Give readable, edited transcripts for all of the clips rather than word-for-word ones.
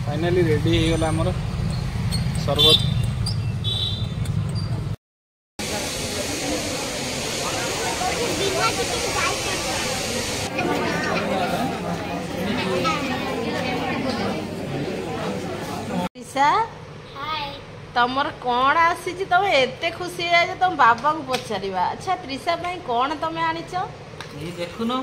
Finally ready हो गला हमर शरबत। तमर कौन आसी तुम एते खुशी है तुम बाबा को पचारिबा। अच्छा त्रिशा भाई कौन तमें आनीच ये देखुनो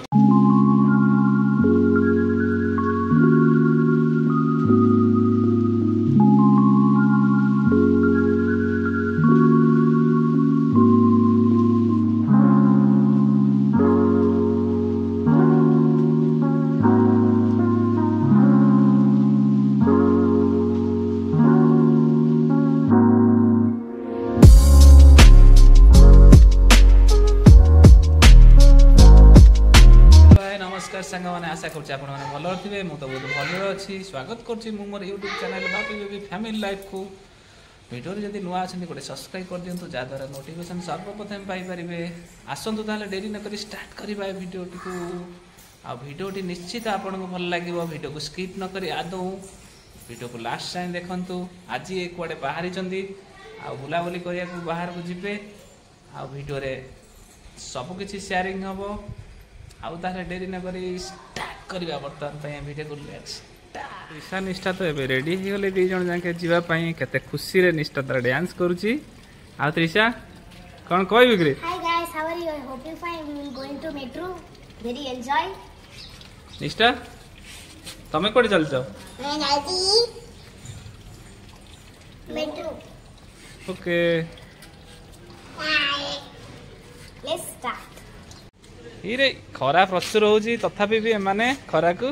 सांग मैंने आशा कर भल थे मुझे बहुत भल अच्छी स्वागत करुँच मोर YouTube channel Bapi baby family life को वीडियो जब नुआ अच्छे गोटे सब्सक्राइब कर दिंतु जहाँद्वारा नोटिफिकेशन सर्वप्रथम पाइपर आसतु ताले डेरी नक स्टार्ट करवा भिडटी को भिडटी निश्चित आपको भल लगे भिडियो को स्किप न करी आदौ भिडियो को लास्ट टाइम देखु। आज ये कुआडे बाहरी आ बुलाबुली करने को बाहर को जीवे भिडियो सबकि शेयरिंग हम आउ ताले डेरी न करी स्टार्ट करवा बर्तमान भिडियो को ईशा निष्ठा तो एबे रेडी हो गले दी जण जाके जीवा पई केते खुशी रे निष्ठा तार डांस करूची। आ त्रिशा कोन कहबी ग्रे hi guys how are you I hope you fine we will going to metro very enjoy. Nishtha तमे कोड चल जाओ मैं जाती मेट्रो ओके लेट्स स्टार्ट। रे खरा प्रचुर होची तथापि भी माने खरा को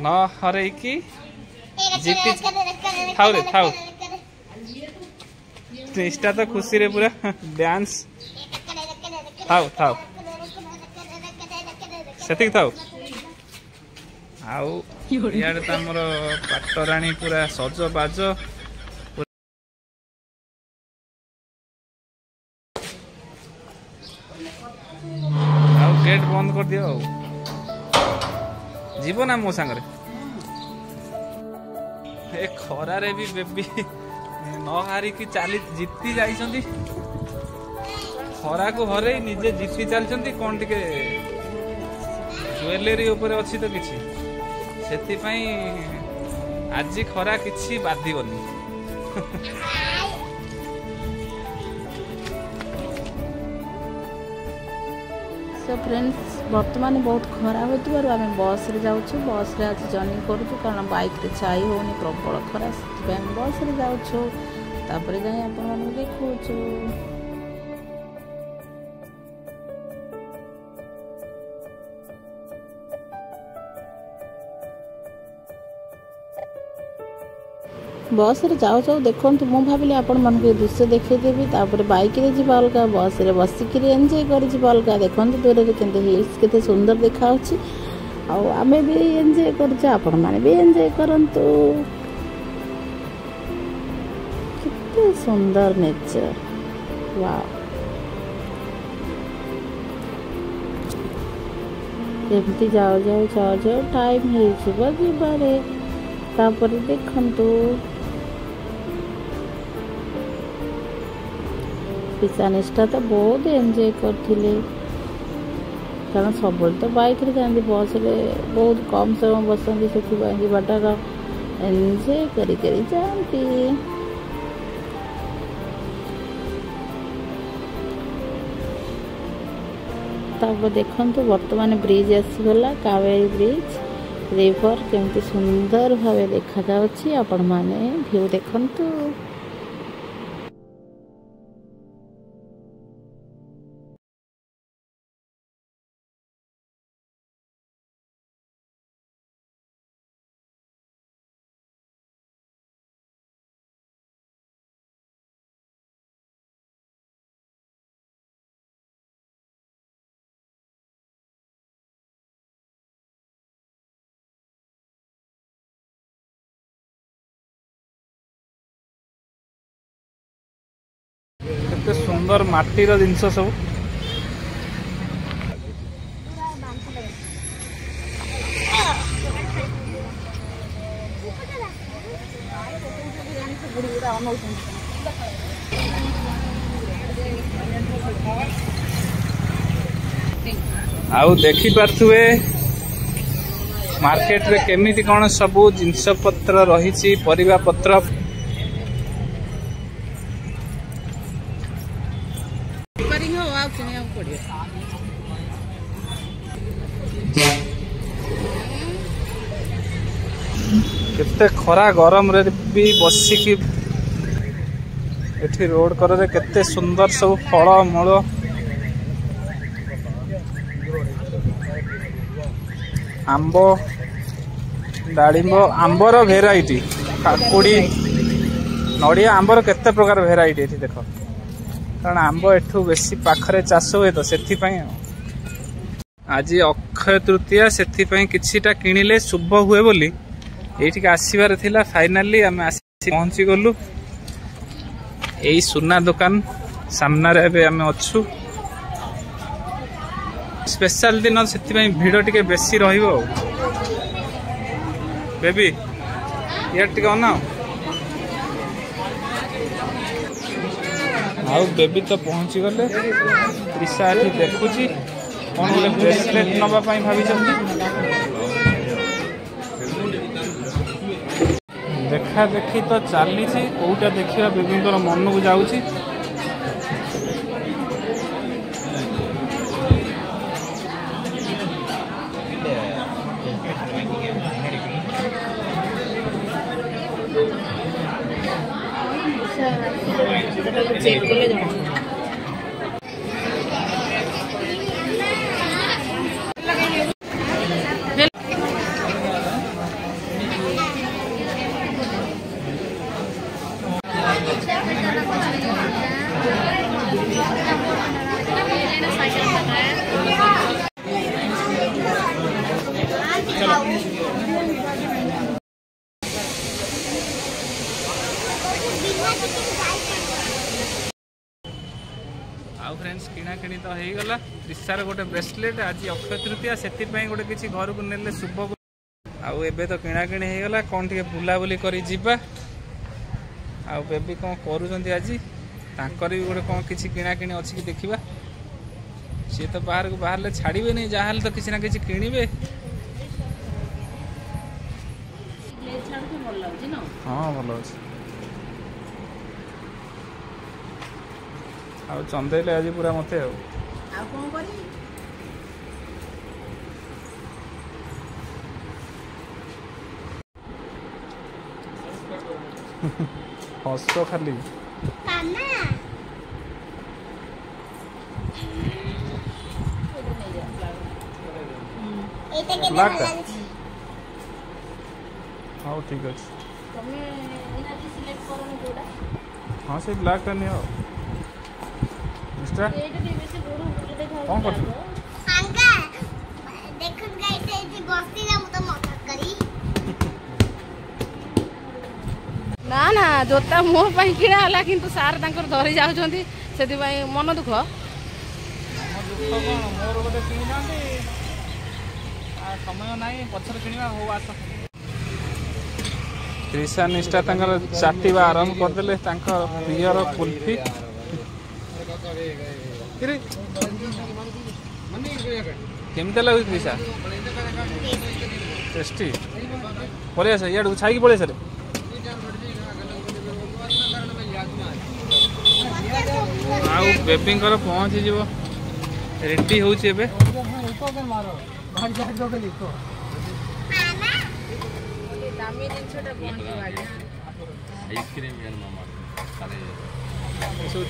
न हरे की जीती थाउ रे थाउ निष्ठा तो खुशी रे पूरा डांस थाउ थाउ सेतिक थाउ आउ यार त हमर पाटराणी पूरा सज बाज गेट बंद कर दियो जीव ना मो सांगरे ए खरा रे भी बेबी न हारी की चाली जीती जाइछंती खरा को हरे निजे जीती चलछंती कोन टिके ज्वेलरी ऊपर अछि तो किछि सेति पई आज खरा किछि बाधिबनी। सो फ्रेंड्स बर्तमान बहुत खरा होती आम बस रे जाऊँ बस रे आज जर्नी करूँ कारण बाइक रे छाई होनी प्रबल खरा से बस रे जाऊँ तापर जाए आपण देखु। बस रे जाऊ जाऊ देखु मु भाविली आपण मन के दृश्य देखदेवी तापर बाइक रे जीवा अलग बस रे बसिक एंजॉय कर जीवा अलग देखु दूर के हिल्स के सुंदर देखा आमे भी एंजॉय कर आपण माने भी एंजॉय करंतु कितने सुंदर नेचर वाओ एमती जाओ जाओ जाओ जाओ टाइम हो जीवारे तापर देखंतु ईशा निष्ठा तो बहुत एंजॉय करथिले कारण सब तो बाइक रे जांदी बस रे बहुत कम समय बसंदी से जीवाटा का एंजॉय करी करी जांती। तब देखंतु वर्तमान ब्रिज आसीगला कावेरी ब्रिज रिवर केमती सुंदर भावे देखा जाउछि आपण माने व्यू देखंतु। केते सुंदर माटीर जिनस सब आउ देखी पार्थुए मार्केट रे केमिति कौन सबू जिनस पत्र रही परिबा पत्र केते खरा गरम रे भी बसिकी एठी रोड कर रे केते सुंदर सब फल मूल आंब डालिंब आंबर भेराइटी काकुड़ी नड़िया आंबर केते प्रकार भेराइटी एठी देख कारण आंब एठू बेसी पाखरे चाष हुए तो सेथि पई आज अक्षय तृतीया सेथि पई किछिटा किनिले शुभ हुए बोली एठिक आसीबार थिला फाइनाली आम आसी पहुंची गलु एई सुना दुकान सामना रे एबे आम अछु स्पेशल दिन से भिड़ टी बेसी रहिबो बेबी यार टिके अनाओ आउ बेबी तो पहुंची गले त्रिशा एठी देखुची कौन गोटे ब्रेसलेट नवा पाई भाभी देखा देखी तो चली कौटा देखा बेबी मन को जाऊँगी आउ फ्रेंड्स किना किणी तो हो गला त्रिशार गोटे ब्रेसलेट आज अक्षय तृतीया से गोटे किसी घर को नेले शुभ आउ एबे तो किना किणी हो गला कौन टे बुलाबुली करी जिबा आउ बेबी कौन करूछंती आज तांकर भी गोटे कौन किसी किना किणी अछि कि देखिबा सी तो बाहर को बाहर ले छाड़िबे नहीं जहाल तो किसी ना किसी किणिबे हाँ भल अच्छे आ चंदेले आज पूरा मते हस खाली हाँ ठीक अच्छे हाँ से ब्लैक नहीं हो कौन कर ना ना जोता मो किणा है कि सार धरी जाऊँच से मन दुख मोर गोटे किना समय ना पचर किणवा हो आस त्रिशा निष्ठा चाटिबा आरंभ करदे प्रियर कुल्फी केमती लगे त्रिशा टेस्टी पलि आस इे छाई पलि आस आउ बेबी पहुँची जीव रेडी होची एबे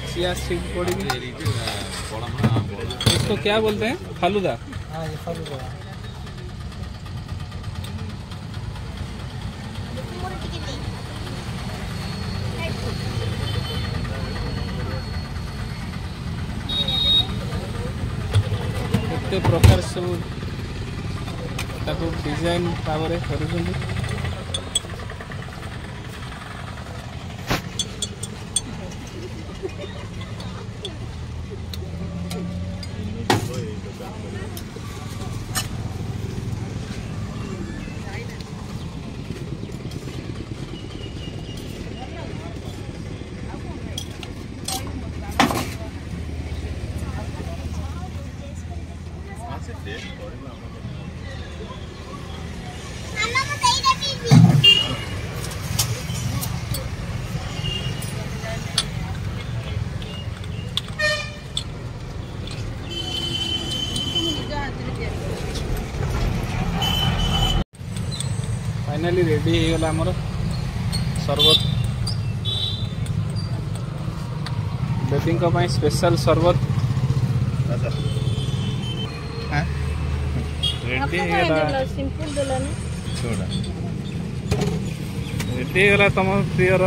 चिया सीड पड़ी इसको क्या बोलते हैं फालूदा केते प्रकार सब ताको डिजाइन भाव करूँ फाइनाली रेडी हो गला हमर शरबत बेबी को पाई स्पेशल शरबत रेडी हो सिंपल देलानी छोड़ा रेडी हो गला तुम प्रियर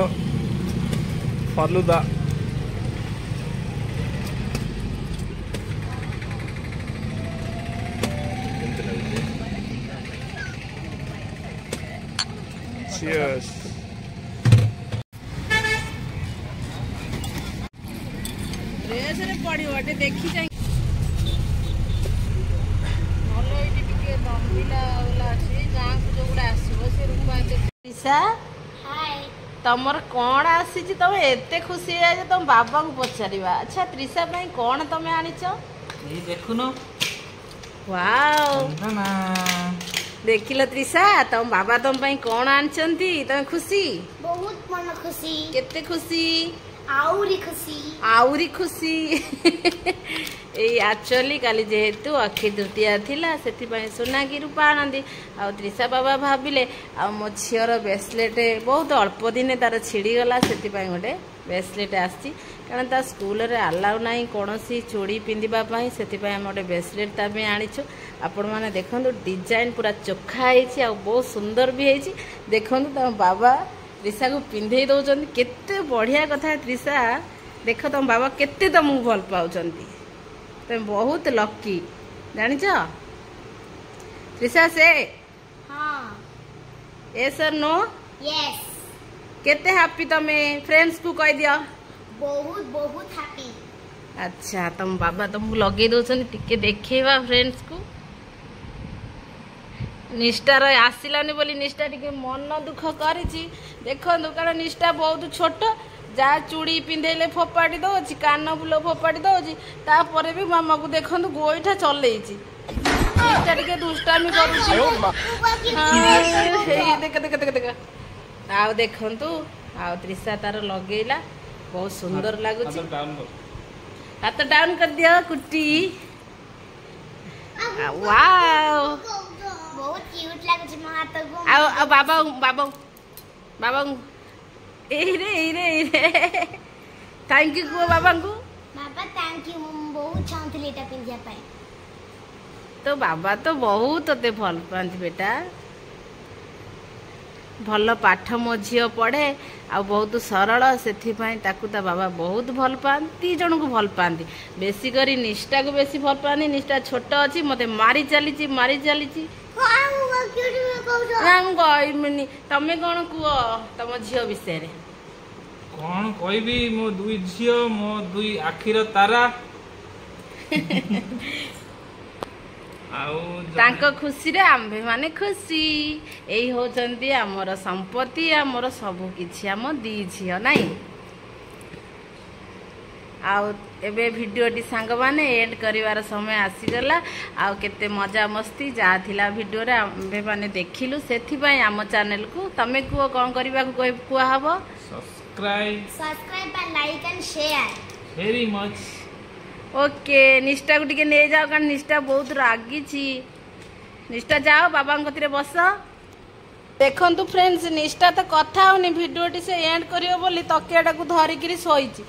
फालूदा Cheers. ड्रेस रे पड़ियो अटे देखि जाई नलो इटी टिके दम्बिला ओला अछि गां को जोगुडा आसीबो से रूपा दे ईसा हाय तमर कोन आसी छी तमे एते खुशी है जे तुम बाबा को पछारिबा अच्छा त्रिसा पई कोन तमे आनिचो ये देखुनो वाओ ना देखिलो त्रिसा तुम बाबा तुम पई कोन आनचंती तमे खुशी बहुत मन खुशी केते खुशी आउरी खुशी एक्चुअली काली जेहेतु अक्षय तृतीया थिला सेति पई सोना की रूपा आनंदी आ त्रिसा बाबा भाबिले आ मो छियर ब्रेसलेट बहुत अल्प दिन तार छिड़ी गला सेति पई गोटे ब्रेसलेट आसी कारण ता स्कूल रे अलाउ नाही कोनोसी चूड़ी पिंदिबा पई सेति पई हम गोटे ब्रेसलेट ता पे आनिछु आपण माने देखंतु डिजाइन पूरा चोखा आइछि आ बहुत सुंदर भी आइछि देखंतु त बाबा त्रिसा को पिंधे दौरान केते बढ़िया कथा त्रिसा देख तुम बाबा केते तुमको भल पाउचंती तुम बहुत लकी जानिच त्रिसा से हां यस और नो यस केते हैप्पी तमे फ्रेंड्स को कह दियो बहुत बहुत हैप्पी अच्छा तुम बाबा तुमको लगे दौरान टिके देखेबा फ्रेंड्स को निष्ठार आसिलानी बोली निष्ठा टिके मन दुख करिछि देखंतु कारण निष्ठा बहुत छोट जा चूड़ी पिंधेले फोपाड़ी दौची कान फुल फोपाड़ी दौची तापर भी मामा को देखंतु गोईठा चलेइछि निष्ठा टिके दुष्टामी करूछि देख देख देख देख आउ देखंतु आउ त्रिसा तार लगेला बहुत सुंदर लागुछि हाथ डाउन कर दियो कुट्टी वाओ बहुत क्यूट लागुछि मो हाथ को आ बाबा बाबा बाबा ए रे थैंक यू को बाबा को बाबा थैंक यू मम बहुत चाहतली एटा पिंजिया पाए तो बाबा तो बहुत ते भल पांती बेटा भल पाठ मो झियो पढ़े आ बहुत सरल सेथि पई ताकू ता बाबा बहुत भल पांती जण को भल पांती बेसी करी निष्ठा को बेसी भल पानी निष्ठा छोट अछि मते मारी चलीची तमे कौन कुह तम झील विषय रे कौन कहबी मो दुई झील मो दुई आखिर तारा तांको खुशी रे आम्भे माने खुशी एई होचंती हमर संपत्ति हमर सब किछि हम दी झील नाही आउ एबे भिडियोटी सांग माने एंड करिवार समय आसी गला आउ केते मजा मस्ती जा थिला भिडियो रे आम्भे माने देखिलु सेथि पई हम चैनल को तमे को कोन करिबा को कुआ हबो subscribe and like and share very much okay निष्ठा को टिके ले जाओ कारण निष्ठा बहुत रागी छी निष्ठा जाओ बाबा कतिरे बस देखंतु फ्रेंड्स निष्ठा तो कथा होनी भिडियोटी से एंड करियो बोली तकियाटा को धरिकिरी सोईची।